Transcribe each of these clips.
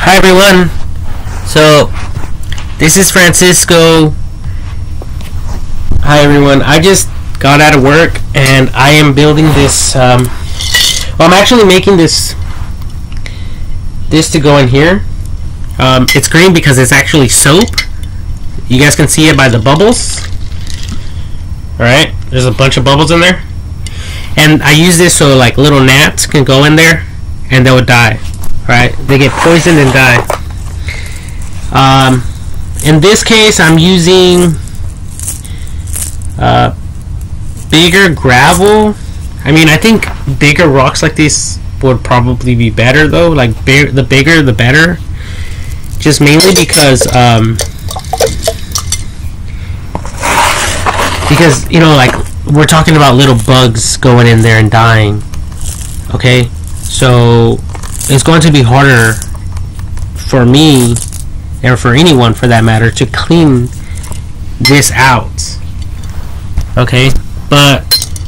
Hi everyone. So this is Francisco. Hi everyone. I just got out of work and I am building this. Well, I'm actually making this to go in here. It's green because it's actually soap. You guys can see it by the bubbles. All right, there's a bunch of bubbles in there, and I use this so like little gnats can go in there and they will die. Right, they get poisoned and die. In this case, I'm using bigger gravel. I mean, I think bigger rocks like this would probably be better, though. Like the bigger, the better. Just mainly because you know, like we're talking about little bugs going in there and dying. Okay, so it's going to be harder for me, or for anyone for that matter, to clean this out. Okay, but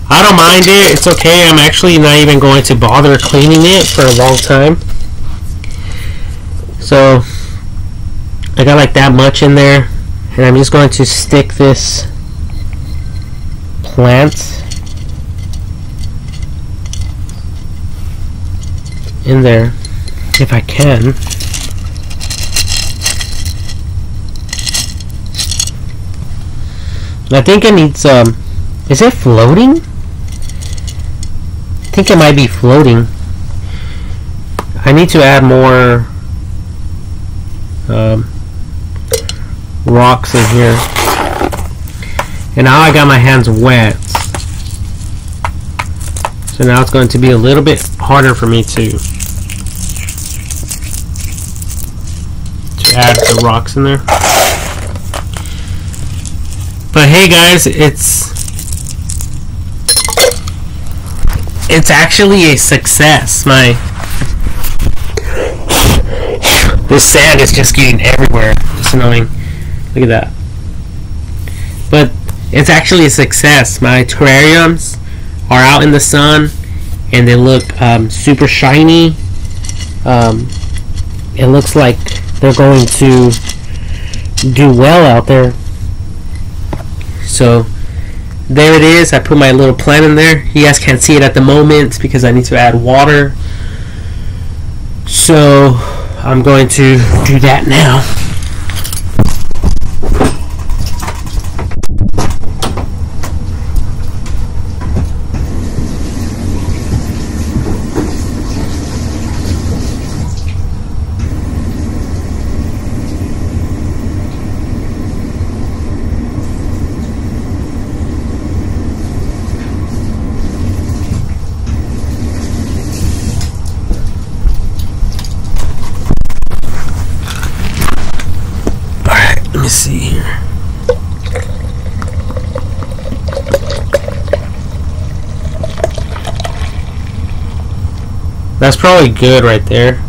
I don't mind it. It's okay. I'm actually not even going to bother cleaning it for a long time. So I got like that much in there, and I'm just going to stick this plant in there if I can. I think it needs is it floating? I think it might be floating. I need to add more rocks in here. And now I got my hands wet. So now it's going to be a little bit harder for me to add the rocks in there. But hey guys, it's actually a success. This sand is just getting everywhere. It's annoying. Look at that. But it's actually a success. My terrariums are out in the sun and they look super shiny. It looks like they're going to do well out there. So there it is. I put my little plant in there. You guys can't see it at the moment because I need to add water. So I'm going to do that now. Let me see here. That's probably good right there.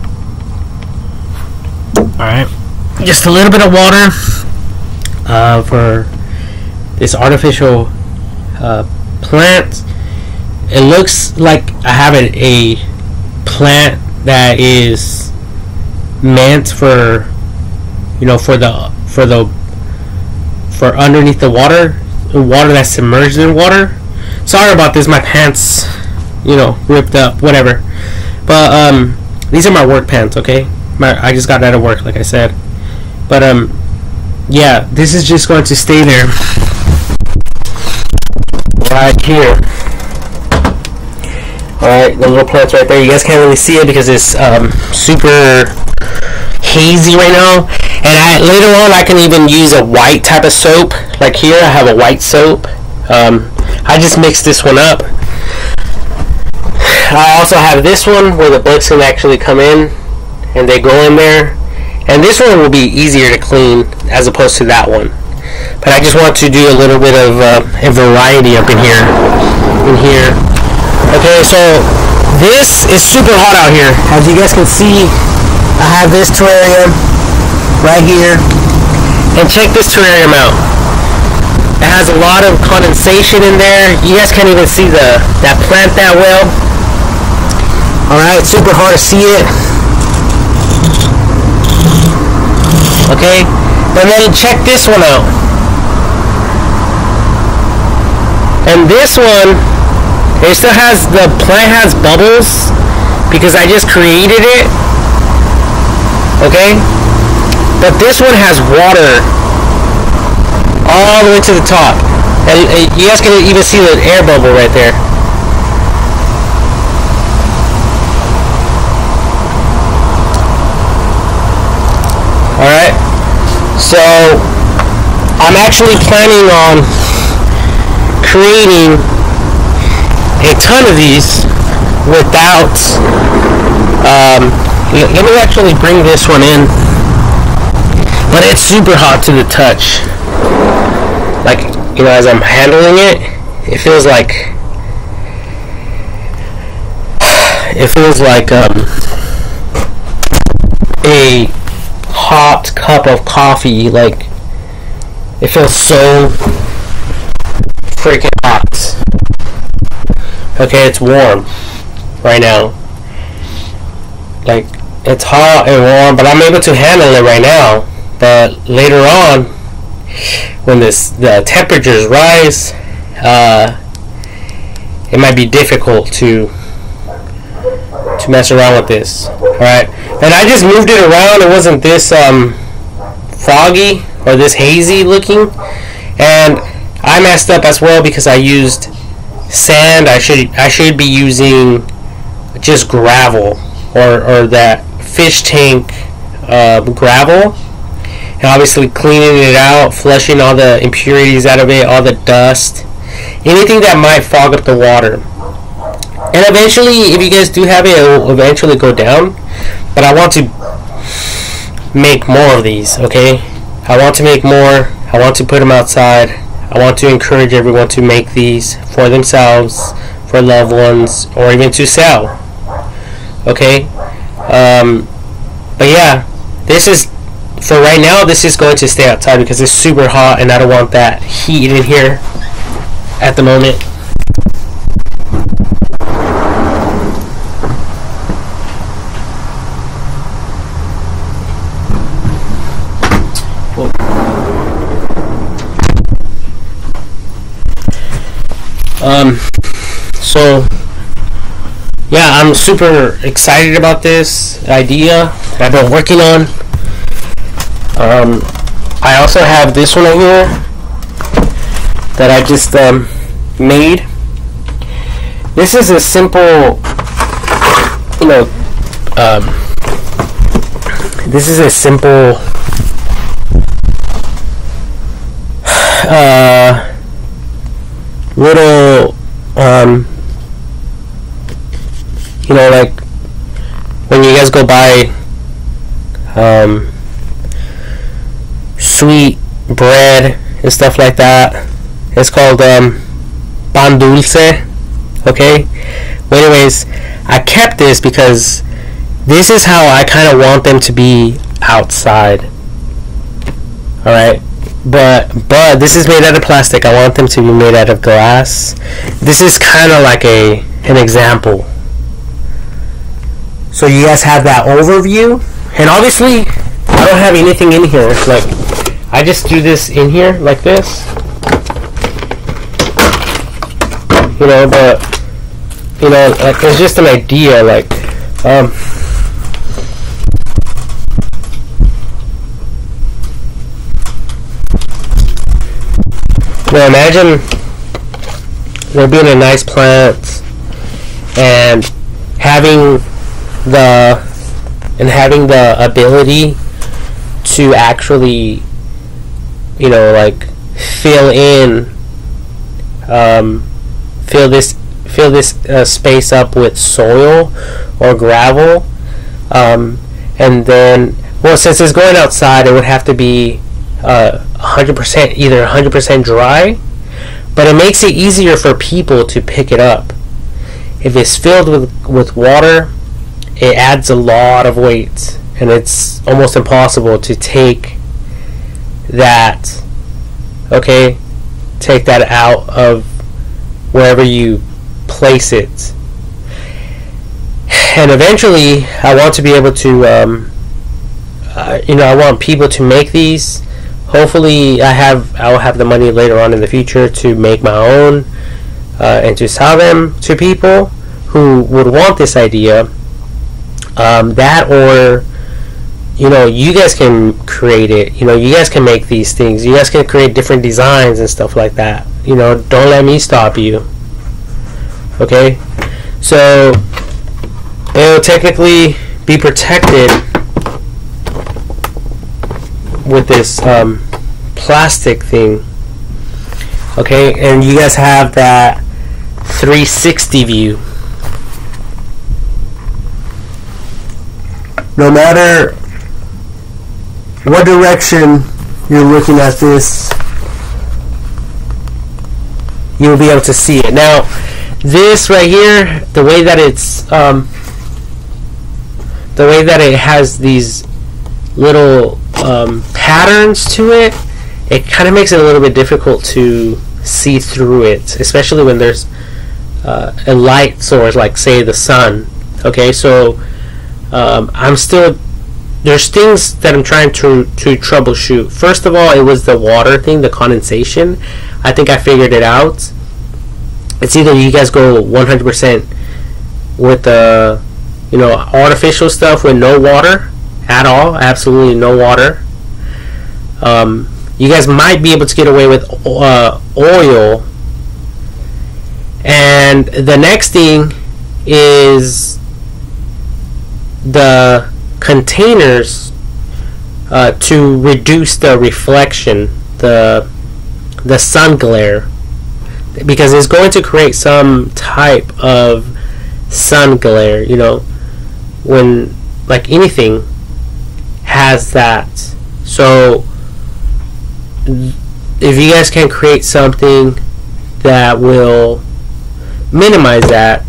Alright. Just a little bit of water for this artificial plant. It looks like I have a plant that is meant for, you know, for underneath the water that's submerged in water. Sorry about this, my pants, you know, ripped up, whatever. But these are my work pants, okay? I just got out of work, like I said. But yeah, this is just going to stay there right here. Alright, the little plant's right there. You guys can't really see it because it's super hazy right now. And later on I can even use a white type of soap. Like here I have a white soap. I just mixed this one up. I also have this one where the bugs can actually come in and they go in there. And this one will be easier to clean as opposed to that one. But I just want to do a little bit of a variety up in here. Okay, so this is super hot out here. As you guys can see, I have this terrarium right here, and check this terrarium out. It has a lot of condensation in there. You guys can't even see that plant that well. Alright, super hard to see it. Okay, and then check this one out. And this one, it still has, the plant has bubbles because I just created it. Okay, but this one has water all the way to the top, and you guys can even see the air bubble right there. Alright, so I'm actually planning on creating a ton of these without let me actually bring this one in, but it's super hot to the touch. Like, you know, as I'm handling it, it feels like a hot cup of coffee. Like, it feels so freaking hot. Okay, it's warm right now. Like, it's hot and warm, but I'm able to handle it right now. But later on, when the temperatures rise, it might be difficult to mess around with this. Alright, and I just moved it around. It wasn't this foggy or this hazy looking, and I messed up as well because I used sand. I should be using just gravel or that fish tank gravel, and obviously cleaning it out, flushing all the impurities out of it, all the dust, anything that might fog up the water. And eventually, if you guys do have it, it will eventually go down. But I want to make more of these, okay? I want to make more. I want to put them outside. I want to encourage everyone to make these for themselves, for loved ones, or even to sell. Okay? But yeah, this is, for right now, this is going to stay outside because it's super hot and I don't want that heat in here at the moment. So yeah, I'm super excited about this idea that I've been working on. I also have this one right here that I just made. This is a simple, you know, this is a simple little you know, like when you guys go buy sweet bread and stuff like that, it's called pan dulce. Okay, well, anyways, I kept this because this is how I kind of want them to be outside. Alright, but this is made out of plastic. I want them to be made out of glass. This is kind of like an example, so you guys have that overview. And obviously I don't have anything in here. Like, I just do this in here like this, you know, but you know, like, it's just an idea. Like, now imagine there being a nice plant and having the ability to actually, you know, like fill this space up with soil or gravel, and then, well, since it's going outside, it would have to be 100%, either 100% dry, but it makes it easier for people to pick it up. If it's filled with water, it adds a lot of weight, and it's almost impossible to take that, okay, take that out of wherever you place it. And eventually I want to be able to I want people to make these. Hopefully I'll have the money later on in the future to make my own and to sell them to people who would want this idea. That, or you guys can create it. You guys can make these things. You guys can create different designs and stuff like that. Don't let me stop you. Okay, so it'll technically be protected with this plastic thing. Okay, and you guys have that 360 view. No matter what direction you're looking at this, you'll be able to see it. Now, this right here, the way that it has these little patterns to it, it kind of makes it a little bit difficult to see through it, especially when there's a light source, like say the sun. Okay, so there's things that I'm trying to troubleshoot. First of all, it was the water thing, the condensation. I think I figured it out. It's either you guys go 100% with the artificial stuff with no water at all, absolutely no water. You guys might be able to get away with oil. And the next thing is the containers to reduce the reflection, the sun glare, because it's going to create some type of sun glare. When like anything has that. So if you guys can create something that will minimize that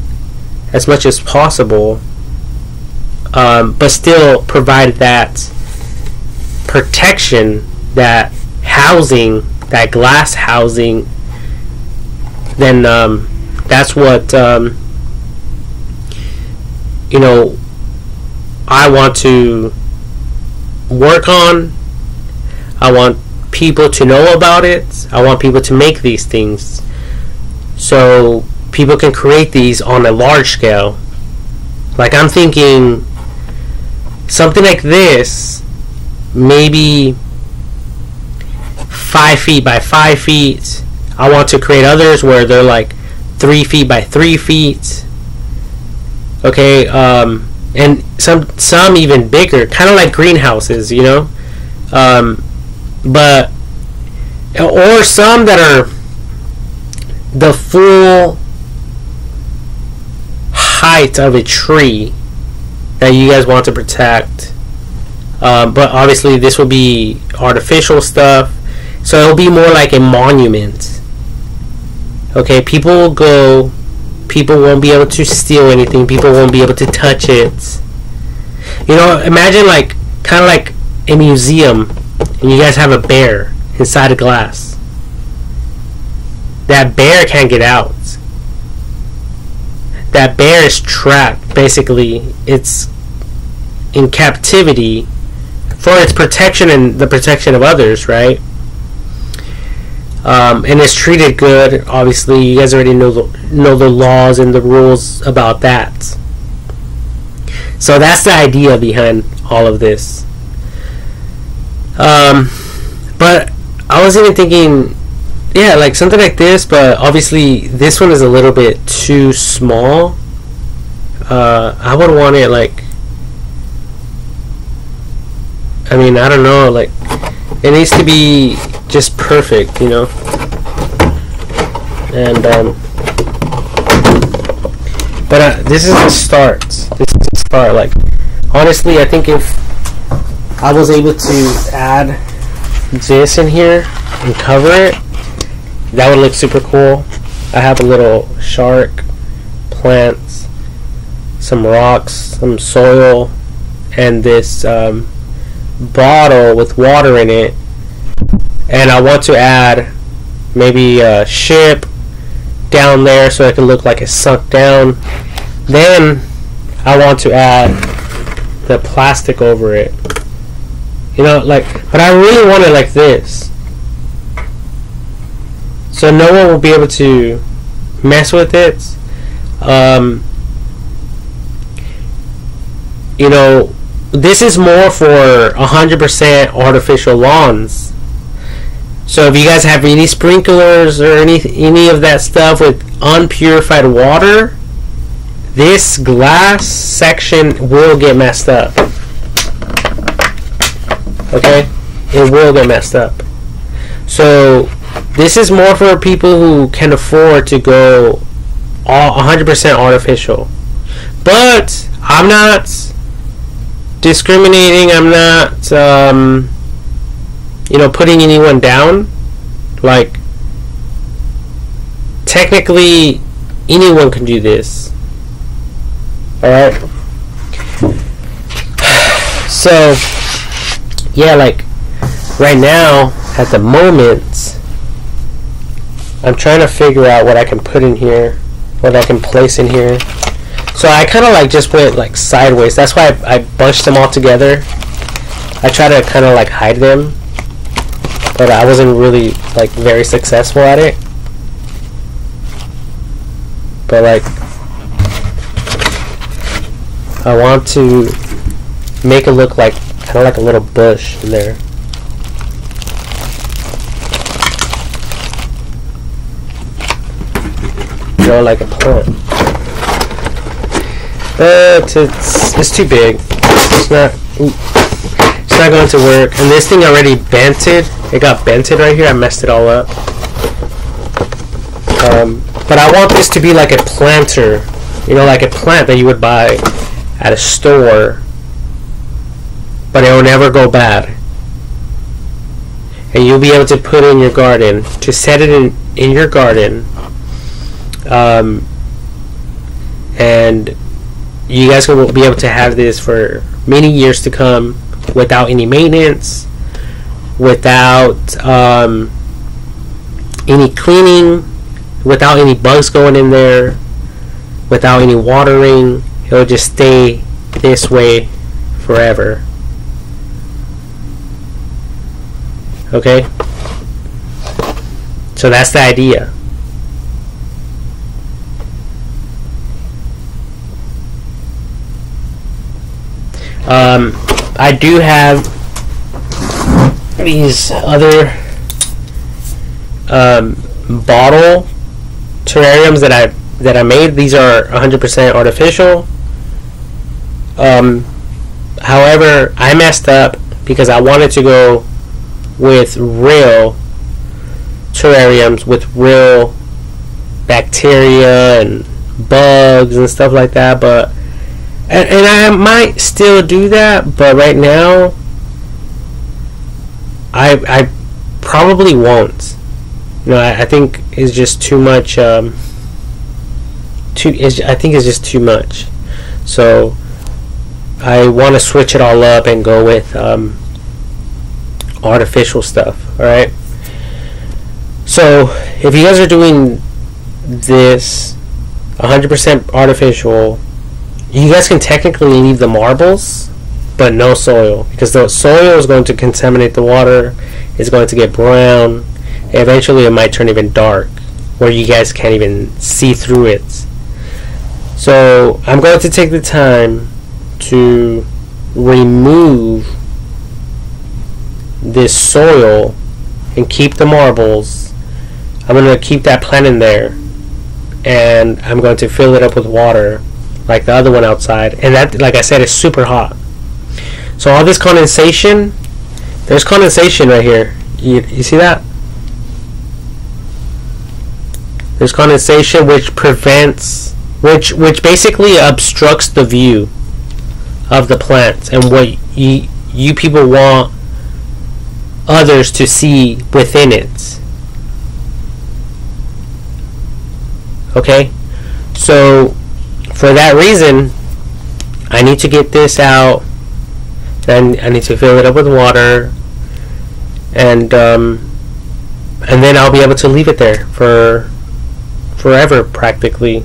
as much as possible, but still provide that protection, that housing, that glass housing, then that's what I want to work on. I want people to know about it. I want people to make these things so people can create these on a large scale. Like, I'm thinking something like this, maybe 5 feet by 5 feet. I want to create others where they're like 3 feet by 3 feet. Okay, and some even bigger, kind of like greenhouses, but or some that are the full height of a tree that you guys want to protect. But obviously this will be artificial stuff, so it'll be more like a monument. Okay, people will go, people won't be able to steal anything, people won't be able to touch it. Imagine like kind of like a museum and you guys have a bear inside a glass. That bear can't get out. That bear is trapped. Basically, it's in captivity for its protection and the protection of others, right? And it's treated good. Obviously, you guys already know the laws and the rules about that. So that's the idea behind all of this. But I was even thinking, yeah, like something like this, but obviously this one is a little bit too small. I would want it like, I don't know, like it needs to be just perfect, and but this is the start. This is the start. Like, honestly, I think if I was able to add this in here and cover it, that would look super cool. I have a little shark, plants, some rocks, some soil, and this bottle with water in it. And I want to add maybe a ship down there so it can look like it's sunk down. Then I want to add the plastic over it. You know, like, but I really want it like this. So no one will be able to mess with it. You know, this is more for 100% artificial lawns. So if you guys have any sprinklers or any of that stuff with unpurified water, this glass section will get messed up. Okay? It will get messed up. So this is more for people who can afford to go all 100% artificial. But I'm not discriminating. I'm not you know, putting anyone down. Like, technically anyone can do this. Alright? So yeah, like right now at the moment I'm trying to figure out what I can put in here, what I can place in here. So I kind of like just went like sideways. That's why I bunched them all together. I try to kind of like hide them, but I wasn't really like very successful at it. But like, I want to make it look like kind of like a little bush in there. You know, like a plant. But it's too big. It's not going to work. And this thing already bented. It got bented right here. I messed it all up. But I want this to be like a planter. You know, like a plant that you would buy at a store. But it will never go bad. And you'll be able to put it in your garden. To set it in your garden. And you guys will be able to have this for many years to come without any maintenance, without any cleaning, without any bugs going in there, without any watering. It'll just stay this way forever. Okay? So that's the idea. I do have these other bottle terrariums that I made. These are 100% artificial. However, I messed up because I wanted to go with real terrariums with real bacteria and bugs and stuff like that, but and I might still do that, but right now I probably won't. You know, I think it's just too much. I think it's just too much. So I want to switch it all up and go with artificial stuff. All right. So if you guys are doing this 100% artificial, you guys can technically leave the marbles, but no soil, because the soil is going to contaminate the water. It's going to get brown. Eventually it might turn even dark, where you guys can't even see through it. So I'm going to take the time to remove this soil and keep the marbles. I'm going to keep that plant in there, and I'm going to fill it up with water like the other one outside. And that, like I said, is super hot. So all this condensation, there's condensation right here. You see that? There's condensation which prevents, which basically obstructs the view of the plants and what you people want others to see within it. Okay? So for that reason, I need to get this out. Then I need to fill it up with water, and then I'll be able to leave it there for forever practically.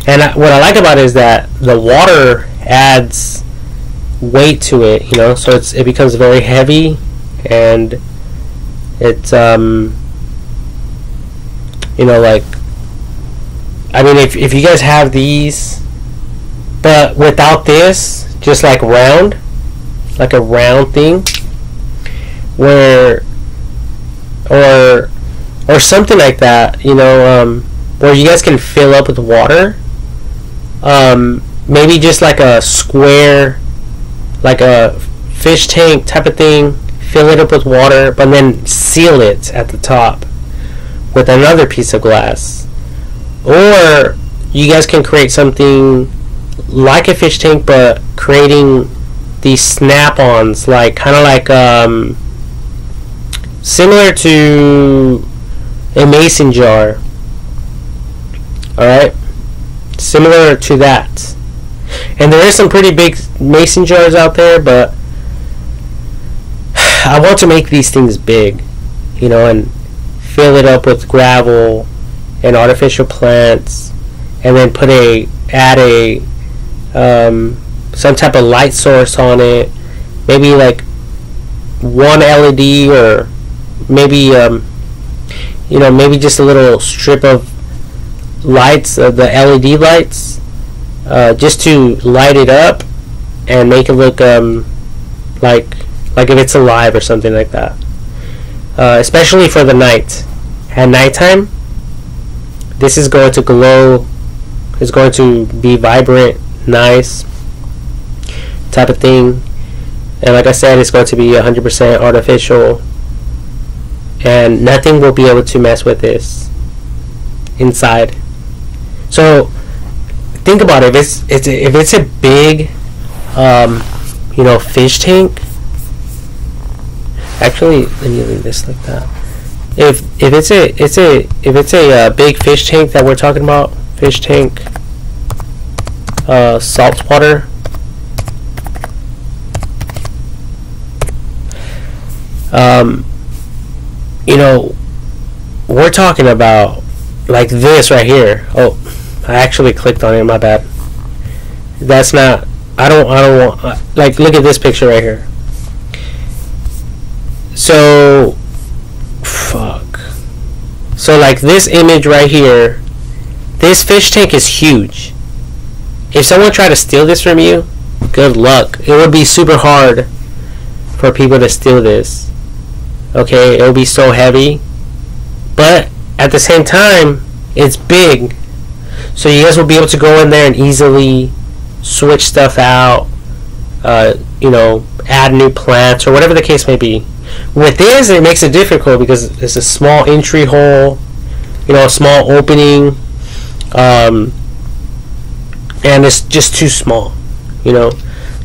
And what I like about it is that the water adds weight to it, you know, so it becomes very heavy, and it's you know, like, I mean, if you guys have these, but without this, just like round, like a round thing, where or something like that, you know, where you guys can fill up with water, maybe just like a square, like a fish tank type of thing, fill it up with water, but then seal it at the top with another piece of glass. Or you guys can create something like a fish tank, but creating these snap-ons, like kind of like similar to a mason jar. Alright, similar to that. And there is some pretty big mason jars out there, but I want to make these things big, you know, and fill it up with gravel and artificial plants, and then add a some type of light source on it, maybe like one LED, or maybe you know, maybe just a little strip of lights, the LED lights, just to light it up and make it look like if it's alive or something like that. Especially for the night. At nighttime, this is going to glow. It's going to be vibrant, nice type of thing. And like I said, it's going to be 100% artificial, and nothing will be able to mess with this inside. So think about it. If it's a big you know, fish tank. Actually, let me leave this like that. If it's a big fish tank that we're talking about, fish tank, salt water, you know, we're talking about like this right here. Oh, I actually clicked on it, my bad. That's not, I don't want, like, look at this picture right here. So, fuck. So like this image right here, this fish tank is huge. If someone tried to steal this from you, good luck. It would be super hard for people to steal this. Okay, it would be so heavy. But at the same time, it's big. So you guys will be able to go in there and easily switch stuff out, you know, add new plants or whatever the case may be. With this, it makes it difficult because it's a small entry hole, you know, a small opening, and it's just too small, you know.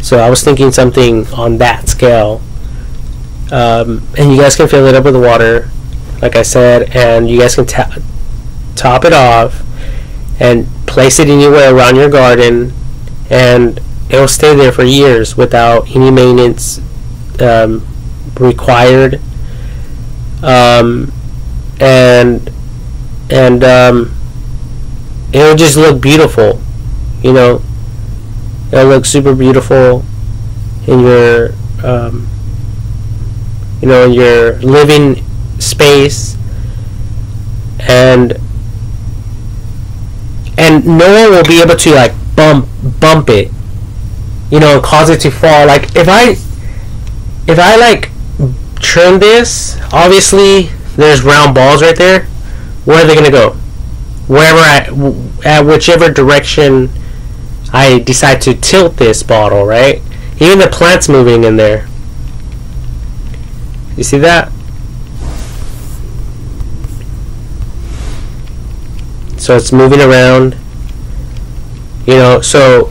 So I was thinking something on that scale, and you guys can fill it up with water, like I said, and you guys can top it off and place it anywhere around your garden, and it'll stay there for years without any maintenance required, and it'll just look beautiful, you know. It'll look super beautiful in your you know, in your living space, and no one will be able to like bump it, you know, and cause it to fall. Like if I like trim this, obviously there's round balls right there. Where are they gonna go? At whichever direction I decide to tilt this bottle, right? Even the plant's moving in there. You see that? So it's moving around, you know. So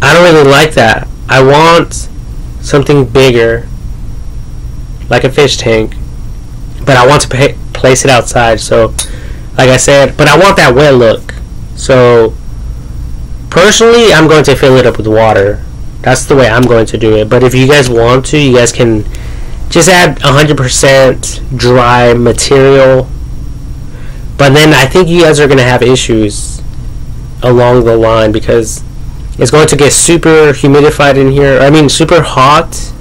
I don't really like that. I want something bigger, like a fish tank, but I want to place it outside. So like I said, but I want that wet look. So personally, I'm going to fill it up with water. That's the way I'm going to do it. But if you guys want to, you guys can just add 100% dry material. But then I think you guys are going to have issues along the line, because It's going to get super humidified in here. I mean, super hot.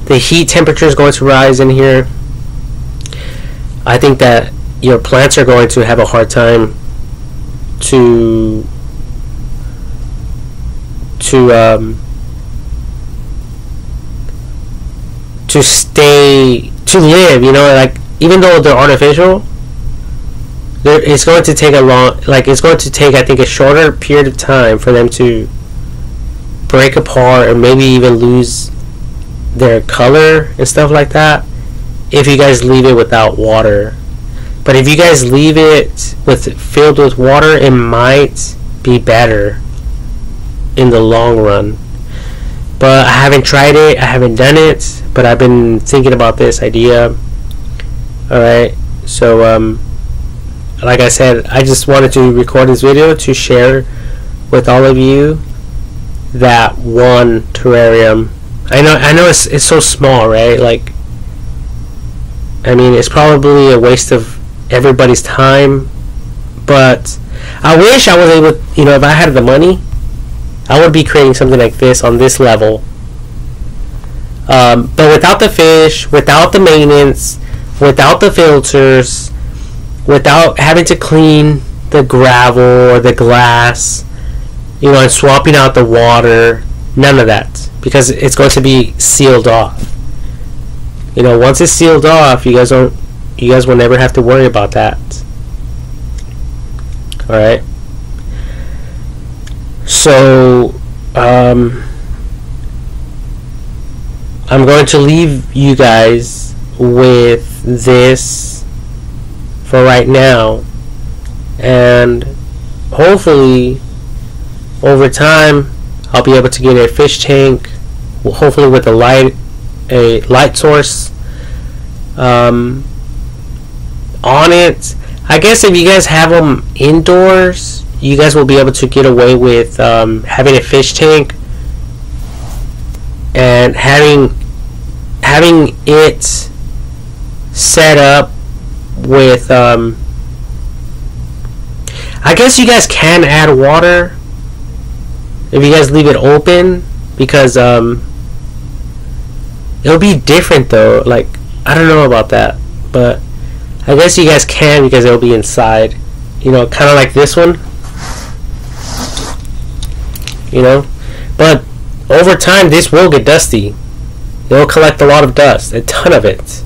The heat temperature is going to rise in here. I think that your plants are going to have a hard time to live, you know, like, even though they're artificial, it's going to take I think a shorter period of time for them to break apart and maybe even lose their color and stuff like that if you guys leave it without water. But if you guys leave it filled with water, it might be better in the long run. But I haven't tried it, I haven't done it, but I've been thinking about this idea. Alright, so like I said, I just wanted to record this video to share with all of you that one terrarium. I know it's so small, right? Like, I mean, it's probably a waste of everybody's time, but I wish I was able, you know, if I had the money, I would be creating something like this on this level. But without the fish, without the maintenance, without the filters, without having to clean the gravel or the glass, you know, and swapping out the water, none of that, because it's going to be sealed off. You know, once it's sealed off, you guys will never have to worry about that. All right. So I'm going to leave you guys with this for right now, and hopefully over time I'll be able to get a fish tank, hopefully with a light source on it. I guess if you guys have them indoors, you guys will be able to get away with having a fish tank and having it set up with I guess you guys can add water if you guys leave it open, because it'll be different though. Like, I don't know about that, but I guess you guys can, because it'll be inside, you know, kind of like this one, you know. But over time this will get dusty. It'll collect a lot of dust, a ton of it.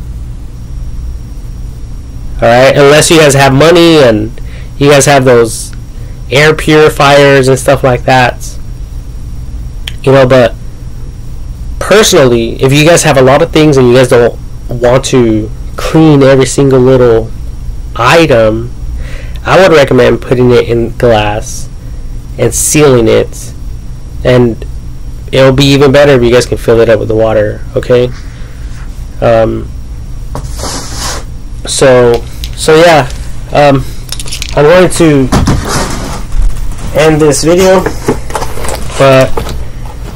Alright, unless you guys have money and you guys have those air purifiers and stuff like that, you know. But personally, if you guys have a lot of things and you guys don't want to clean every single little item, I would recommend putting it in glass and sealing it, and it'll be even better if you guys can fill it up with the water. Okay. So yeah, I'm going to end this video, but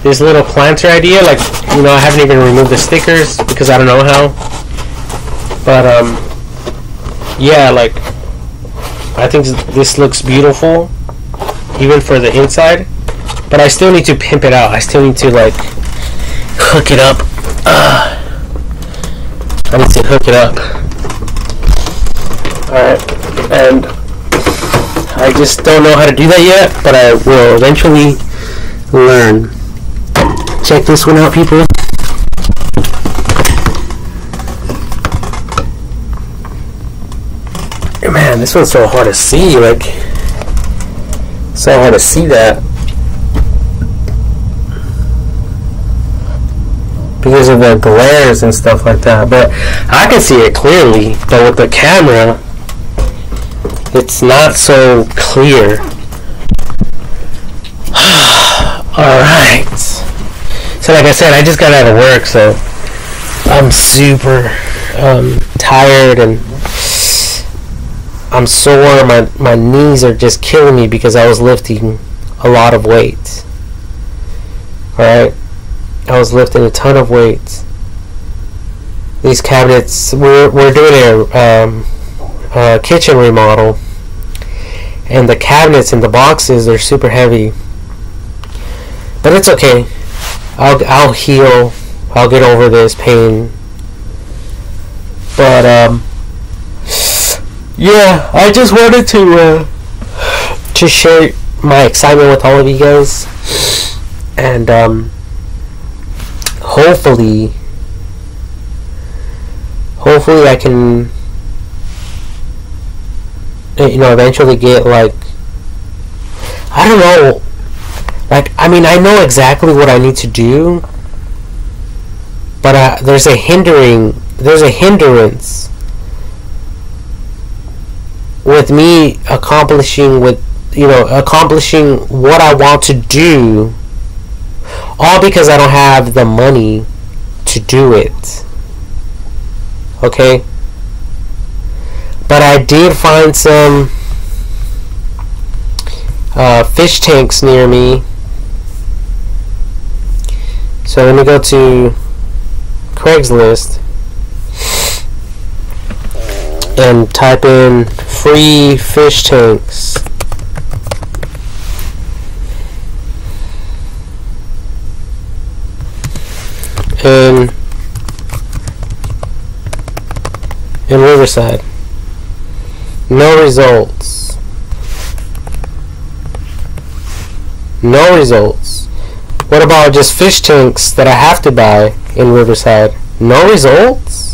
this little planter idea, like, you know, I haven't even removed the stickers because I don't know how, but yeah, like, I think this looks beautiful even for the inside, but I still need to pimp it out. I still need to, like, hook it up. I need to hook it up. Alright, and I just don't know how to do that yet, but I will eventually learn. Check this one out, people. Man, this one's so hard to see, like, so hard to see that because of the glares and stuff like that. But I can see it clearly, but with the camera it's not so clear. Alright, so like I said, I just got out of work, so I'm super tired and I'm sore. My knees are just killing me because I was lifting a lot of weight. Alright, I was lifting a ton of weight. These cabinets, we're doing a kitchen remodel, and the cabinets and the boxes are super heavy. But it's okay. I'll heal. I'll get over this pain. But yeah, I just wanted to share my excitement with all of you guys, and hopefully I can, eventually get, like, I don't know, like, I mean, I know exactly what I need to do, but there's a hindrance with me accomplishing what I want to do, all because I don't have the money to do it. Okay? But I did find some fish tanks near me. So let me go to Craigslist and type in free fish tanks. In Riverside. No results. No results. What about just fish tanks that I have to buy in Riverside? No results?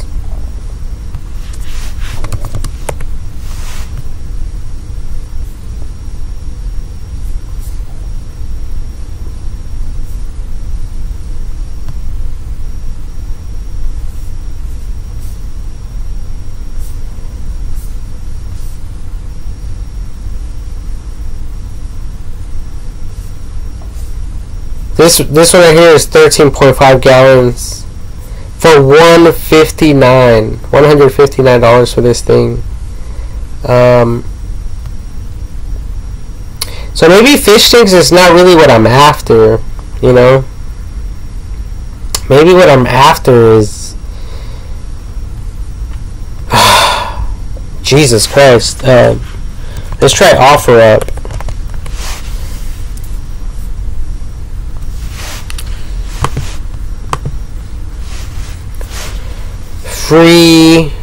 This one right here is 13.5 gallons for $159 for this thing. So maybe fish tanks is not really what I'm after, you know? Maybe what I'm after is Jesus Christ. Let's try OfferUp. Free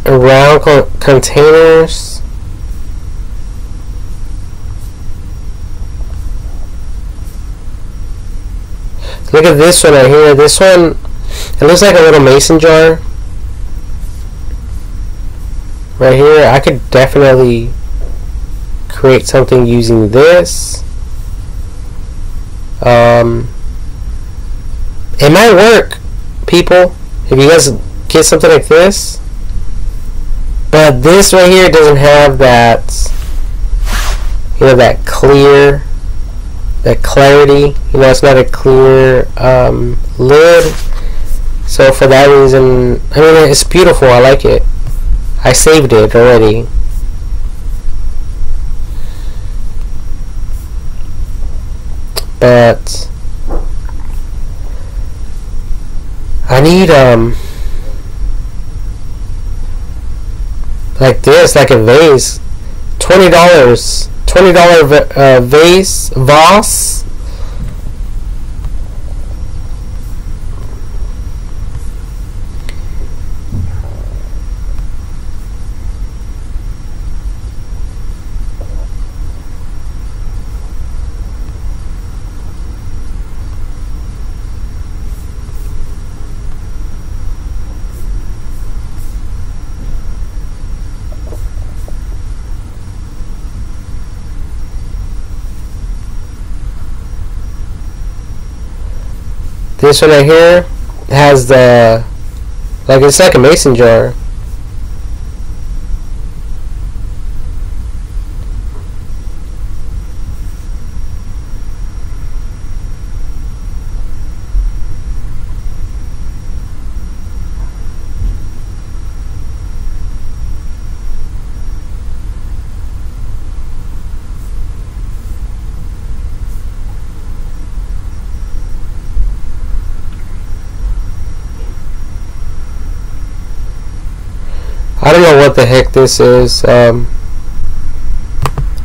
round containers. Look at this one right here. This one, it looks like a little mason jar. Right here, I could definitely create something using this. It might work, people, if you guys get something like this. But this right here doesn't have that, that clarity. It's not a clear lid. So for that reason, I mean, it's beautiful. I like it. I saved it already. But I need like this, like a vase. $20 vase. This one right here has the, like, it's like a mason jar. I don't know what the heck this is,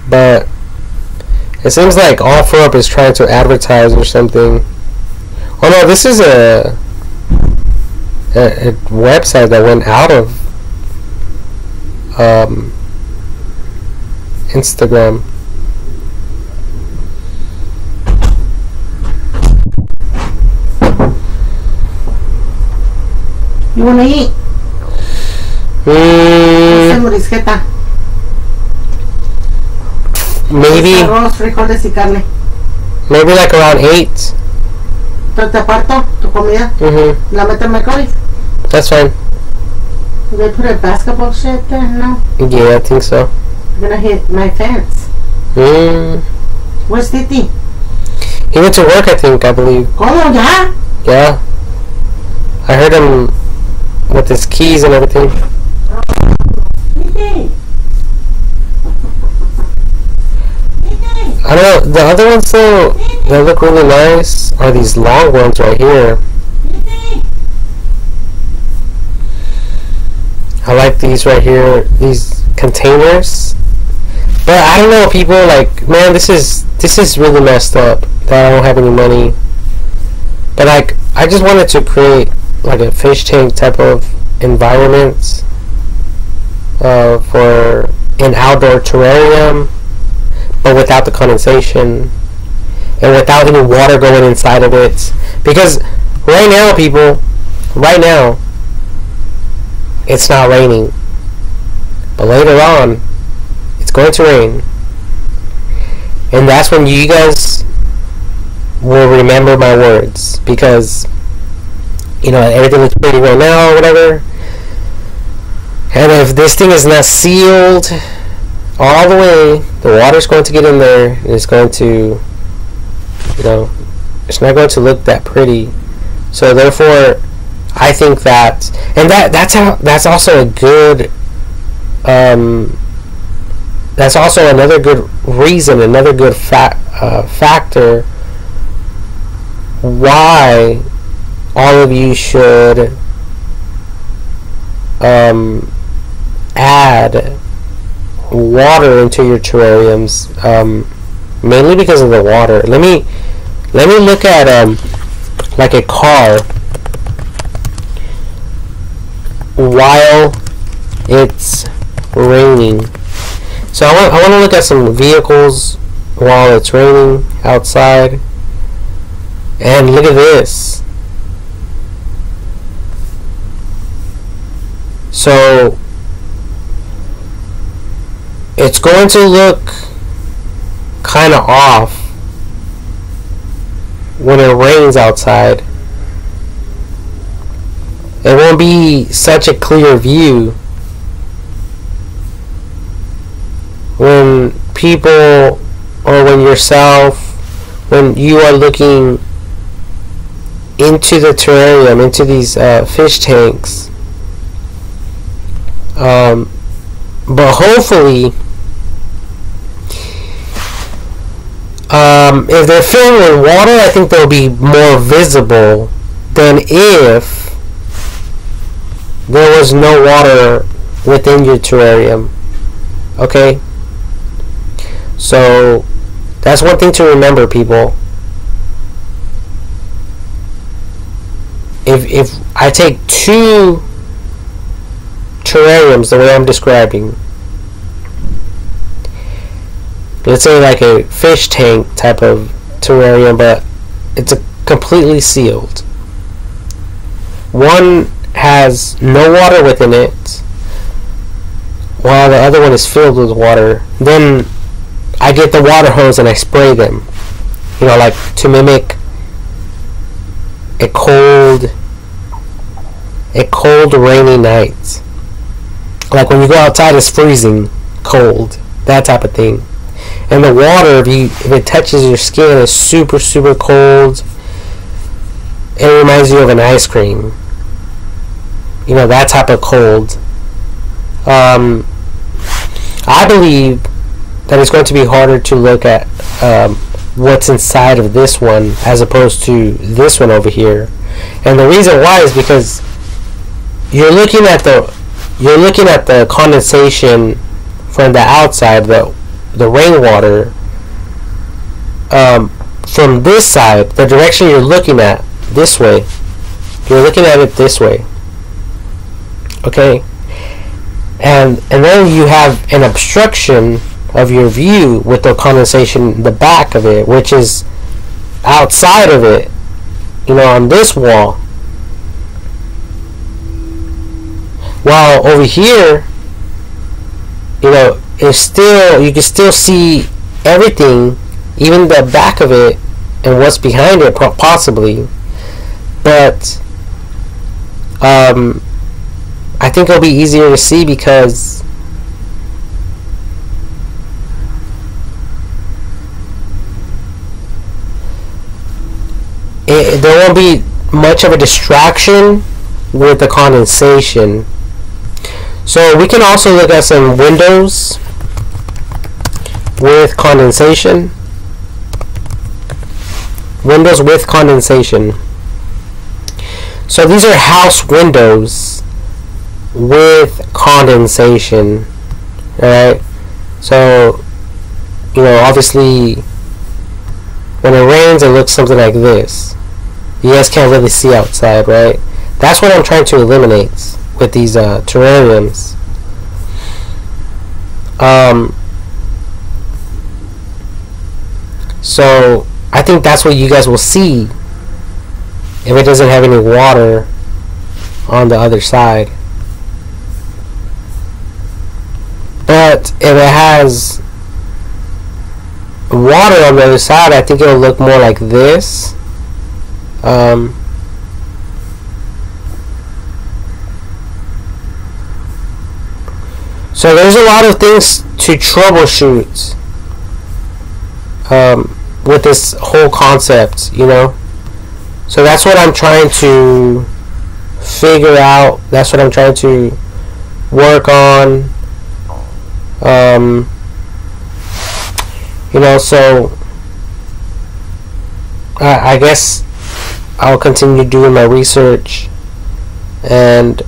but It seems like All 4UP is trying to advertise or something. Oh no, this is a website that went out of Instagram. You wanna eat? Maybe arroz, frijoles y carne. Maybe like around 8. Pero te aparto tu comida. La meto en microwave. That's fine. They put a basketball shit there? No. Yeah, I think so. I'm gonna hit my fence. Where's Titi? He went to work, I believe. ¿Cómo ya? Yeah. I heard him with his keys and everything. Titi. I don't know, the other ones though, they look really nice, are these long ones right here. I like these right here, these containers. But I don't know, people, like, man, this is really messed up that I don't have any money. But like, I just wanted to create like a fish tank type of environment for an outdoor terrarium, but without the condensation and without any water going inside of it. Because right now, people, it's not raining, but later on it's going to rain, and that's when you guys will remember my words, because you know everything looks pretty right now or whatever, and if this thing is not sealed all the way, the water's going to get in there and it's going to, you know, it's not going to look that pretty. So therefore I think that, and that's also a good that's also another good reason, another good factor why all of you should add water into your terrariums, mainly because of the water. Let me look at like a car while it's raining. So I want to look at some vehicles while it's raining outside, and look at this. So it's going to look kind of off when it rains outside. It won't be such a clear view when people, or when yourself, when you are looking into the terrarium, into these fish tanks. But hopefully, if they're filled with water, I think they'll be more visible than if there was no water within your terrarium. Okay? So that's one thing to remember, people. If I take 2 terrariums the way I'm describing, let's say like a fish tank type of terrarium, but it's completely sealed. One has no water within it, while the other one is filled with water. Then I get the water hose and I spray them, you know, like to mimic a cold rainy night. Like when you go outside, it's freezing cold, that type of thing. And the water, if it touches your skin, is super, super cold. It reminds you of an ice cream. You know, that type of cold. I believe that it's going to be harder to look at what's inside of this one as opposed to this one over here. And the reason why is because you're looking at the condensation from the outside, the rainwater, from this side, the direction you're looking at, this way. You're looking at it this way. Okay? And then you have an obstruction of your view with the condensation in the back of it, which is outside of it, on this wall. While over here, it's still, you can still see everything, even the back of it and what's behind it possibly. But I think it'll be easier to see because there won't be much of a distraction with the condensation. So we can also look at some windows with condensation. Windows with condensation. So these are house windows with condensation. Alright? So, obviously when it rains it looks something like this. You guys can't really see outside, right? That's what I'm trying to eliminate with these terrariums. So I think that's what you guys will see if it doesn't have any water on the other side. But if it has water on the other side, I think it'll look more like this. So there's a lot of things to troubleshoot with this whole concept, So that's what I'm trying to figure out. That's what I'm trying to work on. So I guess I'll continue doing my research and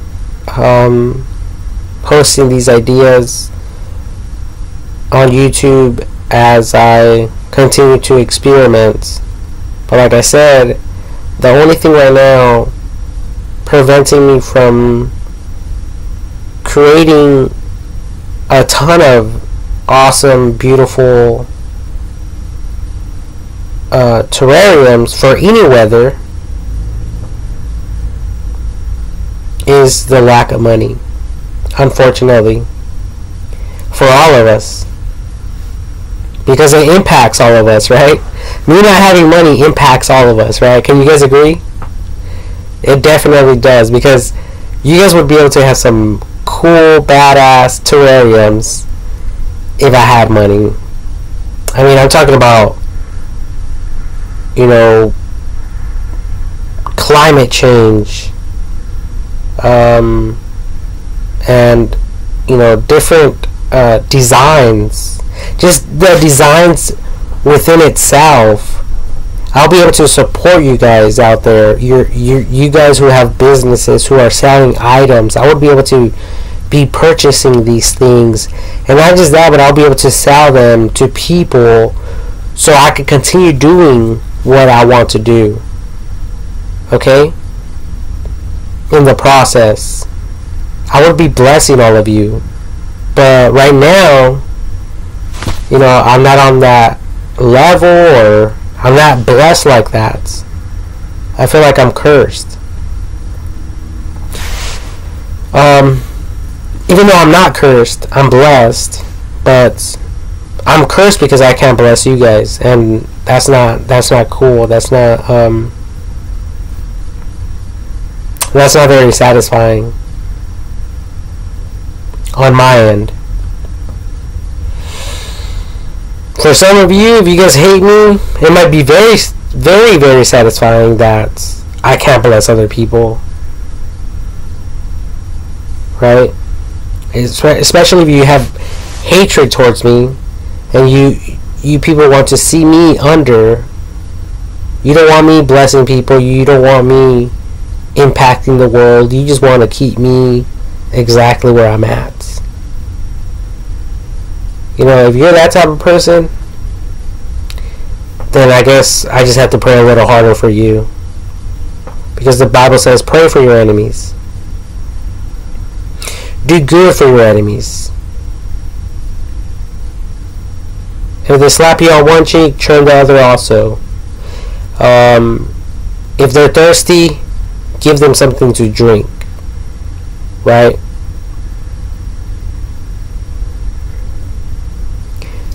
posting these ideas on YouTube as I continue to experiment. But like I said, the only thing right now preventing me from creating a ton of awesome, beautiful terrariums for any weather is the lack of money, unfortunately, for all of us, because it impacts all of us, right? Me not having money impacts all of us, right? Can you guys agree? It definitely does, because you guys would be able to have some cool, badass terrariums if I had money. I mean, I'm talking about, climate change, and different designs, just the designs within itself. I'll be able to support you guys out there, you guys who have businesses who are selling items. I would be able to be purchasing these things, and not just that, but I'll be able to sell them to people so I can continue doing what I want to do, okay, in the process. I would be blessing all of you, but right now, I'm not on that level, or I'm not blessed like that. I feel like I'm cursed. Even though I'm not cursed, I'm blessed, but I'm cursed because I can't bless you guys, and that's not cool. That's not very satisfying on my end. For some of you, if you guys hate me, it might be very, very, very satisfying that I can't bless other people, right? Especially if you have hatred towards me, and you people want to see me under. You don't want me blessing people. You don't want me impacting the world. You just want to keep me exactly where I'm at. If you're that type of person, then I guess I just have to pray a little harder for you. Because the Bible says, pray for your enemies. Do good for your enemies. If they slap you on one cheek, turn the other also. If they're thirsty, give them something to drink. Right?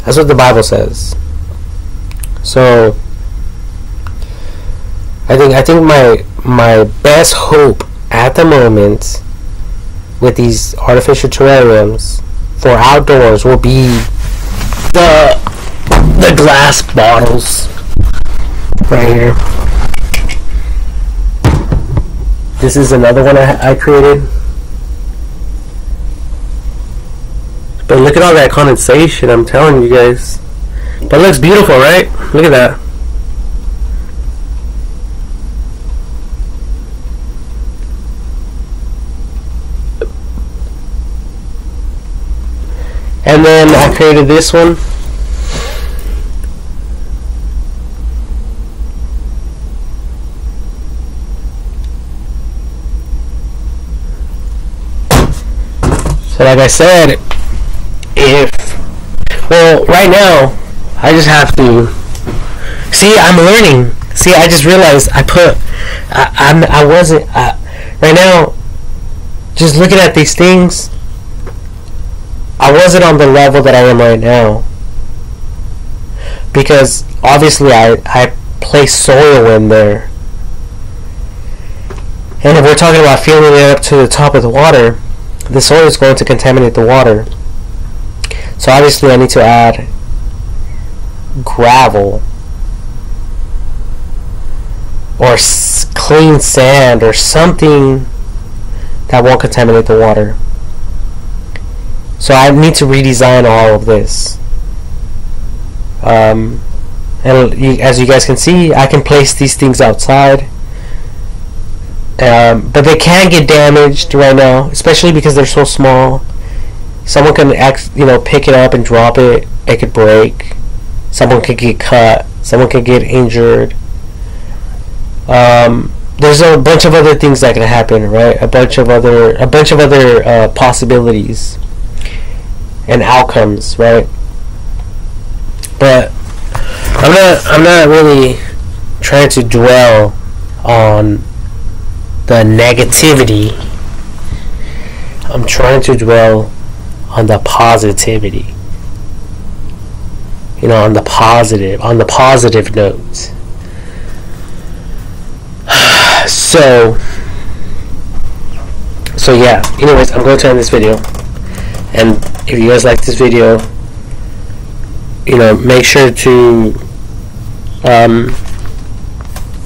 That's what the Bible says. So I think my best hope at the moment with these artificial terrariums for outdoors will be the glass bottles right here. This is another one I created. But look at all that condensation, I'm telling you guys. But it looks beautiful, right? Look at that. And then I created this one. So like I said, well, right now, I just have to, see, I'm learning. See, I just realized I wasn't, right now, just looking at these things, I wasn't on the level that I am right now. Because, obviously, I place soil in there. And if we're talking about filling it up to the top of the water, the soil is going to contaminate the water. So obviously I need to add gravel or clean sand or something that won't contaminate the water. So I need to redesign all of this. And as you guys can see, I can place these things outside. But they can get damaged right now, especially because they're so small. Someone can pick it up and drop it. It could break. Someone could get cut. Someone could get injured. There's a bunch of other things that can happen, right? A bunch of other possibilities and outcomes, right? But I'm not really trying to dwell on the negativity. I'm trying to dwell on the positivity. On the positive notes. So yeah, anyways, I'm going to end this video. And if you guys like this video, make sure to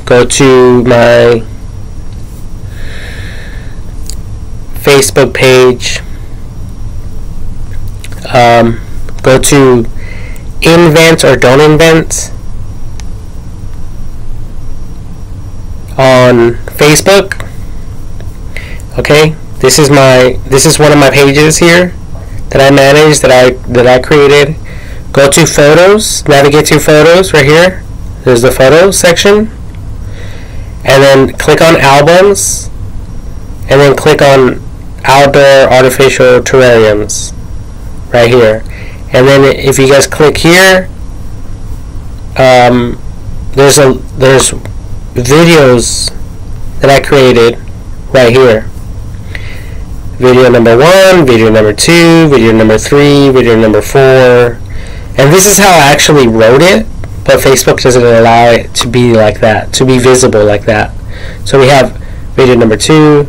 go to my Facebook page. Go to invent or don't invent on Facebook. Okay, this is one of my pages here that I manage, that I created. Go to photos, navigate to photos right here. There's the photos section, and then click on albums, and then click on outdoor artificial terrariums right here. And then if you guys click here, there's videos that I created right here. Video number 1, video number 2, video number 3, video number 4. And this is how I actually wrote it, but Facebook doesn't allow it to be like that, to be visible like that. So we have video number 2,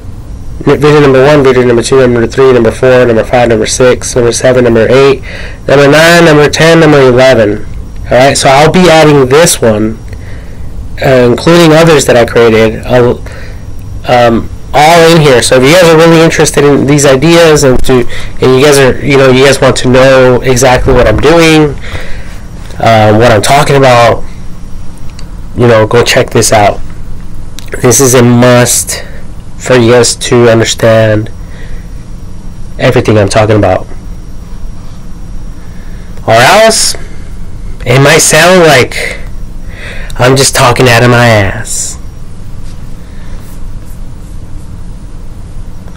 video number 1, video number 2, number 3, number 4, number 5, number 6, number 7, number 8, number 9, number 10, number 11. Alright, so I'll be adding this one, including others that I created, all in here. So if you guys are really interested in these ideas, and you guys want to know exactly what I'm doing, what I'm talking about, go check this out. This is a must for you guys to understand everything I'm talking about, or else it might sound like I'm just talking out of my ass.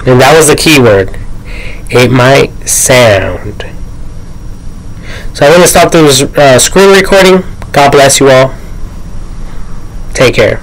And that was the key word. It might sound. So I'm going to stop the screen recording. God bless you all. Take care.